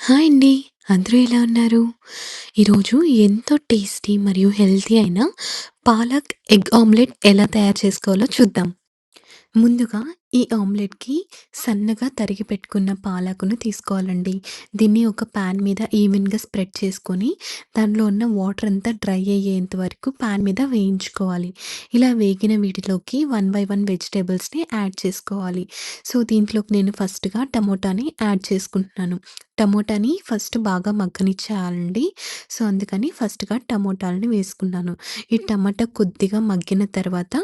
Hi అండి. అందరూ ఎలా ఉన్నారు? ఈరోజు ఎంతో టేస్టీ మరియు హెల్తీ అయిన పాలక్ ఎగ్ ఆమ్లెట్ ఎలా తయారు చేసుకోవాలో చూద్దాం. ముందుగా ఈ ఆమ్లెట్‌కి సన్నగా తరిగి పెట్టుకున్న పాలకును తీసుకోవాలండి. దీన్ని ఒక పాన్ మీద ఈవెన్‌గా స్ప్రెడ్ చేసుకొని, దానిలో ఉన్న వాటర్ అంతా డ్రై అయ్యేంత వరకు పాన్ మీద వేయించుకోవాలి. ఇలా వేగిన వీటిలోకి వన్ బై వన్ వెజిటబుల్స్‌ని యాడ్ చేసుకోవాలి. సో, దీంట్లోకి నేను ఫస్ట్‌గా టమోటాని యాడ్ చేసుకుంటున్నాను. టమోటాని ఫస్ట్ బాగా మగ్గనిచ్చేయాలండి. సో, అందుకని ఫస్ట్‌గా టమోటాలని వేసుకున్నాను. ఈ టమాటా కొద్దిగా మగ్గిన తర్వాత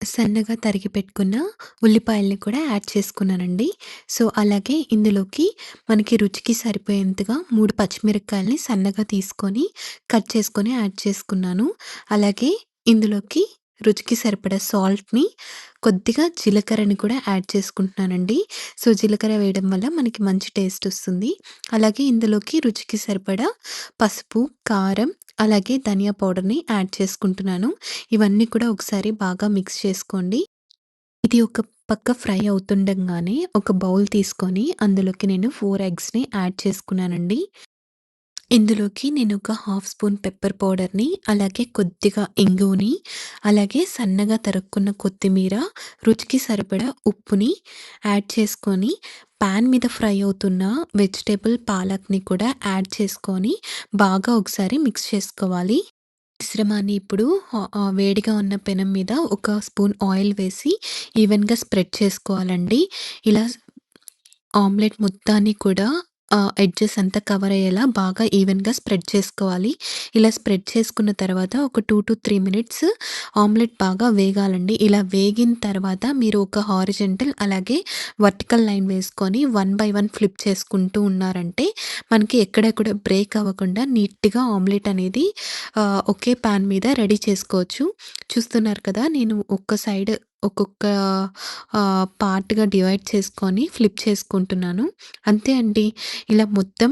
సన్నగా తరిగి పెట్టుకున్న ఉల్లిపాయల్ని కూడా యాడ్ చేసుకున్నానండి. సో, అలాగే ఇందులోకి మనకి రుచికి సరిపోయేంతగా 3 పచ్చిమిరపకాయలని సన్నగా తీసుకొని, కట్ చేసుకొని యాడ్ చేసుకున్నాను. అలాగే ఇందులోకి రుచికి సరిపడా సాల్ట్‌ని, కొద్దిగా జీలకర్రని కూడా యాడ్ చేసుకుంటున్నానండి. సో, జీలకర్ర వేయడం వల్ల మనకి మంచి టేస్ట్ ఒస్తుంది. అలాగే ఇందులోకి రుచికి సరిపడా పసుపు, కారం, అలాగే ధనియా పౌడర్‌ని యాడ్ చేసుకుంటున్నాను. ఇవన్నీ కూడా ఒకసారి బాగా మిక్స్ చేసుకోండి. ఇది ఒక పక్క ఫ్రై అవుతుండంగానే ఒక బౌల్ తీసుకొని అందులోకి నేను 4 ఎగ్స్‌ని యాడ్ చేసుకున్నానండి. ఇందులోకి నేను ఒక హాఫ్ స్పూన్ పెప్పర్ పౌడర్‌ని, అలాగే కొద్దిగా ఇంగువని, అలాగే సన్నగా తరుక్కున్న కొత్తిమీర, రుచికి సరిపడా ఉప్పుని యాడ్ చేసుకొని, పాన్ మీద ఫ్రై అవుతున్న వెజిటబుల్ పాలక్‌ని కూడా యాడ్ చేసుకొని, బాగా ఒకసారి మిక్స్ చేసుకోవాలి. మిశ్రమాన్ని ఇప్పుడు వేడిగా ఉన్న పెనం మీద ఒక స్పూన్ ఆయిల్ వేసి ఈవెన్‌గా స్ప్రెడ్ చేసుకోవాలండి. ఇలా ఆమ్లెట్ మొత్తాన్ని కూడా ఎడ్జెస్ అంతా కవర్ అయ్యేలా బాగా ఈవెన్‌గా స్ప్రెడ్ చేసుకోవాలి. ఇలా స్ప్రెడ్ చేసుకున్న తర్వాత ఒక 2-3 మినిట్స్ ఆమ్లెట్ బాగా వేగాలండి. ఇలా వేగిన తర్వాత మీరు ఒక హారిజాంటల్ అలాగే వర్టికల్ లైన్ వేసుకొని వన్ బై వన్ ఫ్లిప్ చేసుకుంటూ ఉన్నారంటే మనకి ఎక్కడ కూడా బ్రేక్ అవ్వకుండా నీట్‌గా ఆమ్లెట్ అనేది ఒకే పాన్ మీద రెడీ చేసుకోవచ్చు. చూస్తున్నారు కదా! నేను ఒక్క సైడ్ ఒక్కొక్క పార్ట్‌గా డివైడ్ చేసుకొని ఫ్లిప్ చేసుకుంటున్నాను. అంతే అండి. ఇలా మొత్తం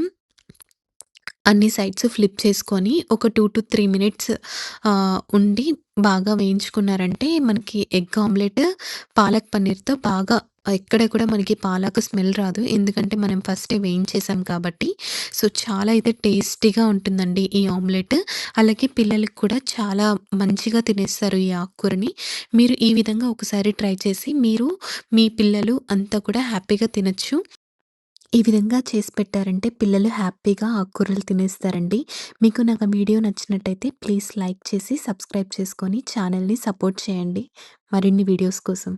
అన్ని సైడ్స్ ఫ్లిప్ చేసుకొని ఒక 2-3 మినిట్స్ ఉండి బాగా వేయించుకున్నారంటే మనకి ఎగ్ ఆమ్లెట్ పాలక్ పన్నీర్‌తో బాగా ఎక్కడ కూడా మనకి పాలక్ స్మెల్ రాదు. ఎందుకంటే మనం ఫస్టే వేయించేసాం కాబట్టి. సో, చాలా అయితే టేస్టీగా ఉంటుందండి ఈ ఆమ్లెట్. అలాగే పిల్లలకి కూడా చాలా మంచిగా తినేస్తారు ఈ ఆకుకూరని. మీరు ఈ విధంగా ఒకసారి ట్రై చేసి మీరు, మీ పిల్లలు అంతా కూడా హ్యాపీగా తినొచ్చు. ఈ విధంగా చేసి పెట్టారంటే పిల్లలు హ్యాపీగా ఆకుకూరలు తినేస్తారండి. మీకు నాకు వీడియో నచ్చినట్టయితే ప్లీజ్ లైక్ చేసి, సబ్స్క్రైబ్ చేసుకొని ఛానల్‌ని సపోర్ట్ చేయండి మరిన్ని వీడియోస్ కోసం.